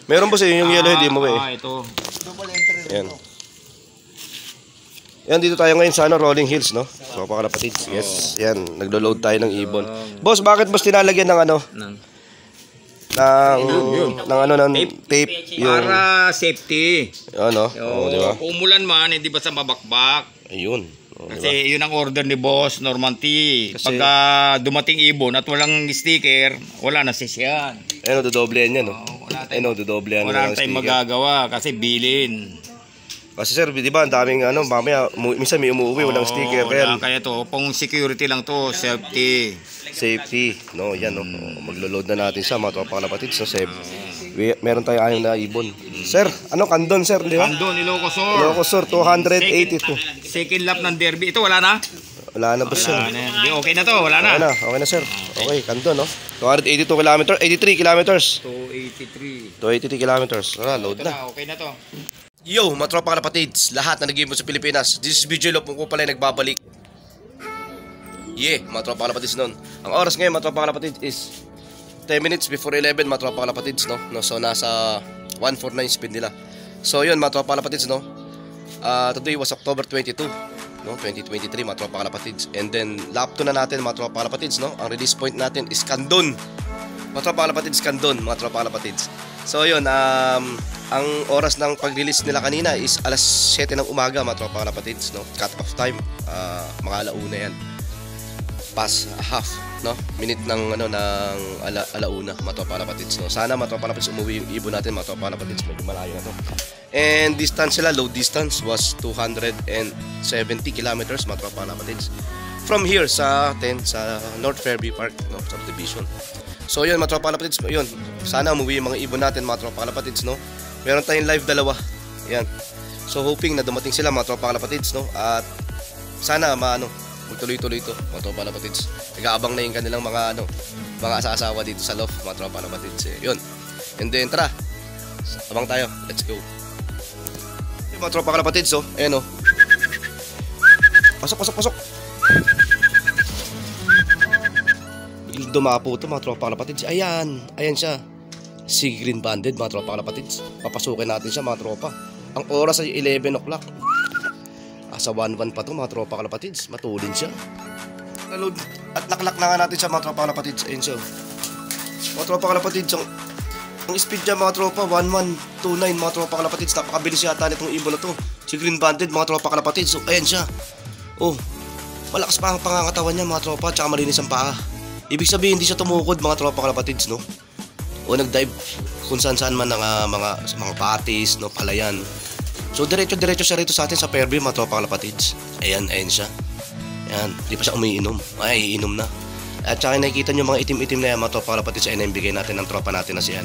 Meron po sa yung yellow head mo ito. Double entry rin Yan. to. Yan, dito tayo ngayon sa Rolling Hills, no? So, mga kapatids. Yes, yan. Naglo-load tayo ng ibon. Boss, bakit boss tinalagyan ng ano? ng tape yung para safety. ano? Oh, di ba? Kung umulan man, hindi basta mabakbak. Ayun. Oh, Kasi yun ang order ni Boss Norman T. Kasi, Pagka dumating ibon at walang sticker, wala na sisyan. ayun, dodoblehan yan, no? Wala Dodoblehan wala tayong magagawa kasi bilin. Kasi sir, di ba, ang daming ano, mamaya, minsan may umuwi, walang sticker. Kaya to, pang security lang to, safety. Safety, no? Yan, no? Maglo-load na natin siya, mga tropa kapatids, no? Meron tayong ayaw na ibon. Sir, ano, Kandon, sir, di ba? Kandon, Ilocos Sur. Ilocos Sur, 282. Second lap ng derby. Ito, wala na? Wala na ba sir? Hindi, okay na to, wala na. Okay na, sir. Okay, Kandon, no? 282 kilometers, 83 kilometers. 283. 283 kilometers. Wala, load na. Okay na to. Yo, mga tropa kapatids, lahat na nag-ibon sa Pilipinas. This is Video Lop, kung pala nagbabalik. Yeah, mga tropa kapatids nun. Ang oras ngayon, mga tropa kapatids, is 10 minutes before 11, mga tropa kapatids, no? So, nasa 149 speed nila. So, yun, mga tropa kapatids, no? Today was October 22, no? 2023, mga tropa kapatids. And then, lap 2 na natin, mga tropa kapatids, no? Ang release point natin is Kandon. Mga tropa kapatids, Kandon, mga tropa kapatids. So, yun, ang oras ng pag-release nila kanina is alas 7 ng umaga, mga tropa kapatids, no? Cut off time, mga alauna yan. Pass half, no? Minute ng ano ng alauna, mga tropa kapatids, no? Sana mga tropa kapatids umuwi yung ibon natin, mga tropa kapatids, medyo malayo na to. And distance sila, load distance was 270 kilometers, mga tropa kapatids. From here sa North Fairview Park, no? Subdivision. So yun, mga tropa kapatids, yun. Sana umuwi yung mga ibon natin, mga tropa kapatids, no? Meron tayong live dalawa. Ayan. So hoping na dumating sila, mga tropa kalapatids, no? At sana magtuloy-tuloy ito, mga tropa kalapatids. Nag-aabang na yung kanilang mga mga asawa dito sa loft, mga tropa kalapatids. Yun. And then tara. Abang tayo. Let's go. Yung mga tropa kalapatids, oh. Ayan, oh. Pasok. Biglang dumapo ito, mga tropa kalapatids. Ayan siya. Si Green Banded, mga tropa kalapatids. Papasukin natin siya, mga tropa. Ang oras ay 11 o'clock. Asa 1-1 pa to, mga tropa kalapatids. Matulin siya. At naklak na nga natin siya, mga tropa kalapatids. Ayun siya. Mga tropa kalapatids, ang speed niya, mga tropa, 1129, mga tropa kalapatids. Napakabilis yata nitong ibon na to. Si Green Banded, mga tropa kalapatids. So, ayan siya. Oh, malakas pa ang pangangatawan niya, mga tropa. Tsaka malinis ang paa. Ibig sabihin, hindi siya tumukod, mga tropa kalapatids, no? O nag-dive kung saan man ng mga patis, no, palayan. So diretso siya rito sa atin sa Fairview, mga tropa kalapatids. Ayan siya. Ayan, di pa siya umiinom. Ay, iinom na. At saka nakikita nyo mga itim-itim na yan, mga tropa kalapatids. Ay, naimbigay natin ng tropa natin na si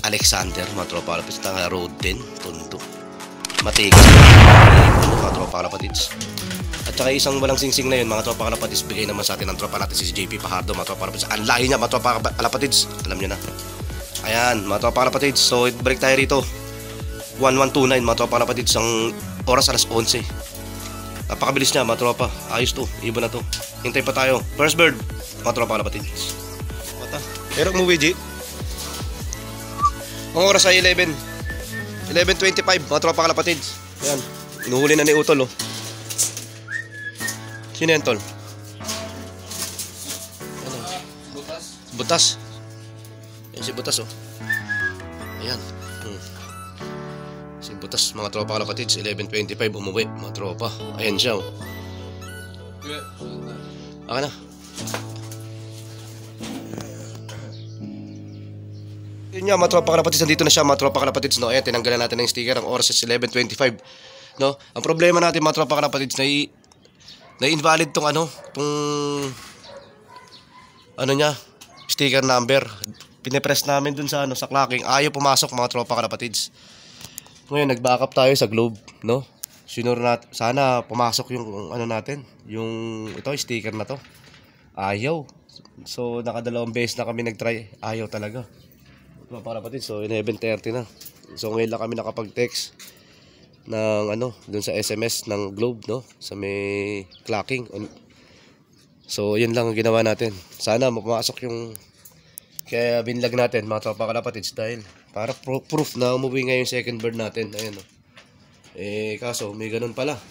Alexander, mga tropa kalapatids. Tanga road 10, Tondo. Matigas, mga tropa kalapatids. At saka isang walang singsing na yun, mga tropa kalapatids, bigay naman sa atin ng tropa natin si JP Pajardo, mga tropa kalapatids. Ang lahi niya, mga tropa kalapatids. Alam nyo na. Ayan, mga tropa kalapatids. So, break tayo rito. 1129, mga tropa kalapatids. Ang oras alas 11. Napakabilis niya, mga tropa. Ayos to, iba na to. Hintay pa tayo. First bird, mga tropa kalapatids. Pero umuwi, G. Ang oras ay 11:25, mga tropa kalapatids. Ayan, inuhuli na ni Utol, oh. Sino yan, tol? Butas. Yan si Butas, oh. Ayan. Si Butas, mga tropa kalapatids, 11:25 umuwi, mga tropa. Ayan siya, oh. Aka na. Yun nga, mga tropa kalapatids, nandito na siya, mga tropa kalapatids, no? Ayan, tinanggalan natin ng sticker. Ang oras is 11:25, no? Ang problema natin, mga tropa kalapatids, na-invalid tong niya, sticker number. Pinipress namin dun sa sa clocking. Ayaw pumasok, mga tropa kalapatids. Ngayon nag-backup tayo sa Globe, no? Sinure natin, sana pumasok yung natin, yung sticker na to. Ayaw. So nakadalawang beses na kami nag-try. Ayaw talaga. Mga kalapatids, so 11:30 na. So ngayon lang kami nakapag-text ng dun sa SMS ng Globe, no, sa may clocking. So yun lang ang ginawa natin. Sana pumasok yung Kaya binlag natin mga tropa kalapatids dahil para proof na umuwi nga yung second bird natin. Ayan o. Kaso may ganun pala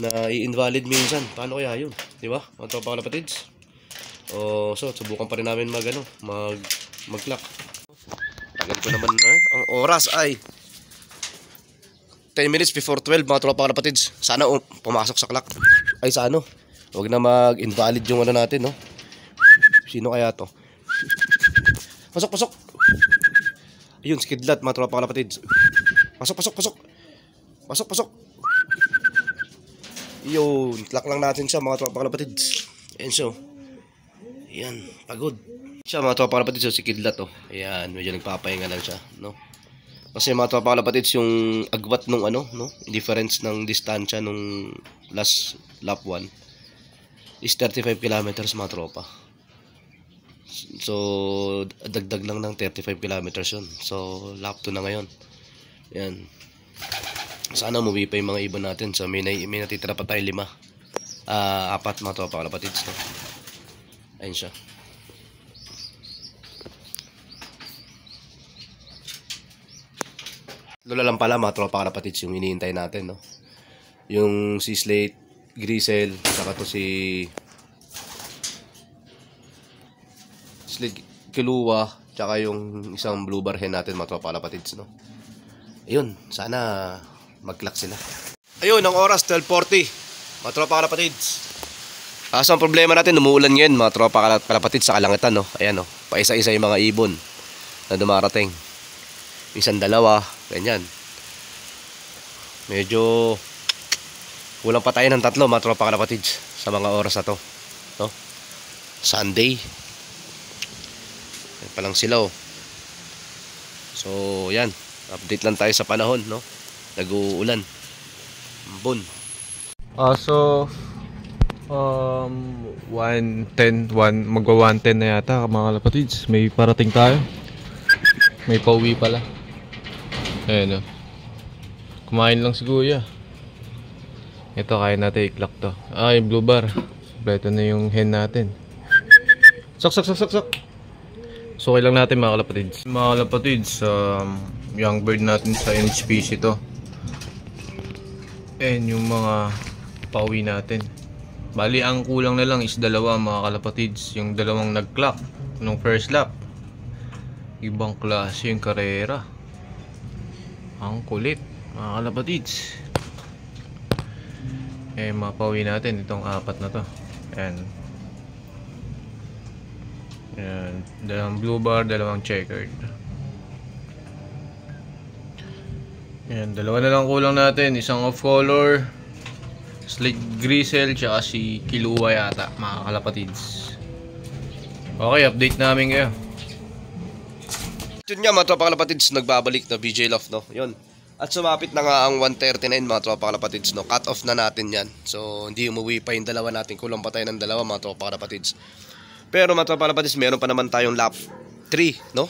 na i-invalid minsan. Paano kaya yun? Diba mga tropa kalapatids? So subukan pa rin namin mag-clock. Tagal ko naman ang oras ay 10 minutes before 12 mga tropa kalapatids. Sana pumasok sa clock. Ay sa ano? Huwag na mag-invalid yung ano natin, no? Sino kaya to? Pasok, pasok. Ayun, skidlat mga tropa kalapatids. Pasok, pasok, pasok. Pasok, pasok. Yun, clock lang natin siya mga tropa kalapatids. Ayan siya. Ayan, pagod. Siya mga tropa kalapatids, so, si kidlat oh. Ayan, medyo nagpapahinga lang siya, no? Kasi mga tropa kalapatids, yung agwat nung ano, no? Difference ng distansya nung last lap 1 is 35 kilometers mga tropa. So dagdag lang ng 35 kilometers yun. So lap 2 na ngayon. Yan. Sana umuwi pa yung mga ibon natin. So may natitira pa tayo 5. 4 mga tropa kalapatids, no? Ayun siya. Lola lang pala mga tropa kalapatids yung hinihintay natin, no? Yung si Slate, Grisel, saka to si Slate Kilua, tsaka yung isang blue bar hen natin mga tropa kalapatids, no? Ayun, sana mag-clock sila. Ayun, ang oras 12:40 mga tropa kalapatids. Kaso ang problema natin, umuulan ngayon mga tropa kalapatids sa kalangitan, no? Ayan, no? Paisa-isa yung mga ibon na dumarating. Minsan dalawa, ganyan. Medyo kulang pa tayo ng 3 mga tropa kalapatids sa mga oras na to, no? Sunday. Yan pa lang sila, oh. So, yan. Update lang tayo sa panahon, no? Nag-uulan. Ambon. So 1:10, magwa 1:10 na yata mga kalapatids. May parating tayo. May pauwi pala. Ayan, oh. Kumain lang si Kuya. Ito, kaya natin i-clock to. Yung blue bar. Kompleto na yung hen natin. Sak. So, okay lang natin mga kalapatids. Mga kalapatids, young bird natin sa NHPC to. And yung mga pauwi natin. Bali, ang kulang na lang is 2 mga kalapatids. Yung 2 nag-clock nung first lap. Ibang klase yung karera. Ang kulit mga kalapatids. Mapauwi natin itong 4 na to. Ayan. Ayan. 2 blue bar, 2 checkered. Ayan, 2 na lang kulang natin. Isang off color, Slate Grisel, tsaka si Kilua yata mga kalapatids. Okay, update namin kayo. Yun nga mga tropa kalapatids, nagbabalik na BJ Love, no? Yun. At sumapit na nga ang 1:39 mga tropa kalapatids, no? Cut off na natin yan. So hindi umuwi pa yung 2 natin. Kulang pa tayo ng 2 mga tropa kalapatids. Pero mga tropa kalapatids, meron pa naman tayong lap 3, no?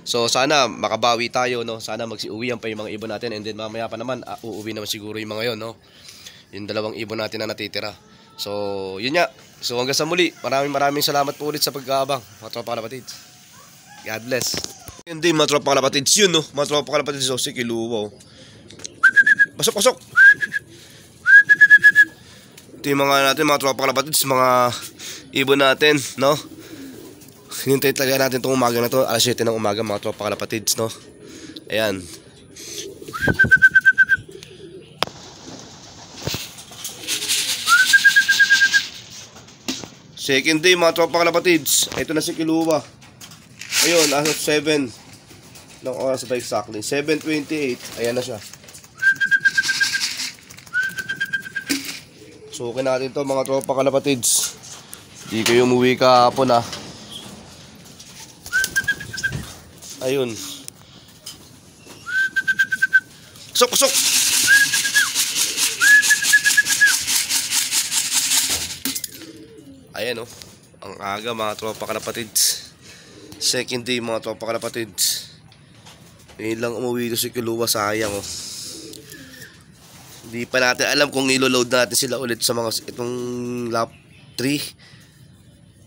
So sana makabawi tayo, no? Sana magsiuwian pa yung mga ibon natin. And then mamaya pa naman uuwi naman siguro yung mga yon, no? Yung 2 ibon natin na natitira. So yun nga. So hanggang sa muli, maraming salamat po ulit sa pag-aabang mga tropa kalapatids. God bless. Hindi mga tropa kalapatids yun, no? Mga tropa kalapatids, so si Kilua, oh. Pasok. Ito yung mga natin, mga tropa kalapatids, mga ibon natin, no? Hinintay talaga natin itong umaga na to. Alas 7 ng umaga mga tropa kalapatids, no? Ayan. Second day mga tropa kalapatids. Ito na si Kilua. Ayun, as of 7 ng oras ba exactly? 7:28. Ayan na siya. Sukin natin to mga tropa kalapatids. Di kayo umuwi kahapon, ah. Ayun. Pasok. Ayan, oh. Ang aga mga tropa kalapatids. Second day mga tropa kalapatids. Ngayon lang umuwi ito si Kilua, sayang, oh. Hindi pa natin alam kung ilo-load natin sila ulit sa mga itong lap 3,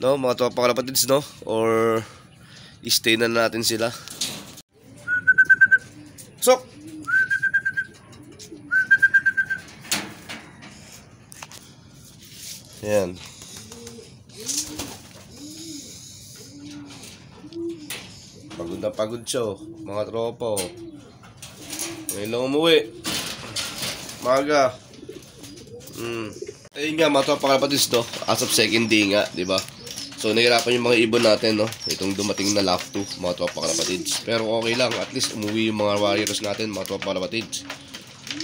no mga tropa kalapatids, no, or stay na natin sila. Sok! Ayan. Pagod na pagod siya, oh. Mga tropa, oh. Ngayon lang umuwi. Maga. Ayun nga, mga tropa kalapatids, no? As of second day nga, di ba? So, nahirapan yung mga ibon natin, no? Itong dumating na lap 2, mga tropa kalapatids. Pero okay lang, at least umuwi yung mga warriors natin, mga tropa kalapatids.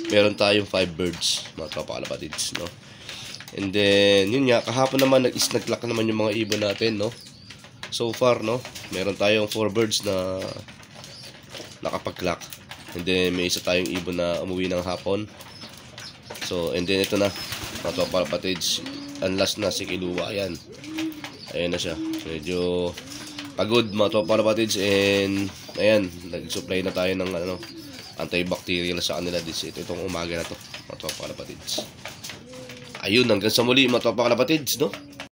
Meron tayong 5 birds, mga tropa kalapatids, no? And then, yun nga, kahapon naman, nag-snack naman yung mga ibon natin, no? So far, no? Meron tayong 4 birds na nakapag-clock. And then, may isa tayong ibon na umuwi ng hapon. So, and then, ito na, mga tropa kalapatids. Ang last na, si Kiluwa, ayan. Ayan na siya. Medyo pagod, mga tropa kalapatids. And, ayan, nag-supply na tayo ng, ano, antibacterial sa kanila. Itong umaga na to, mga tropa kalapatids. Ayun, hanggang sa muli, mga tropa kalapatids, no?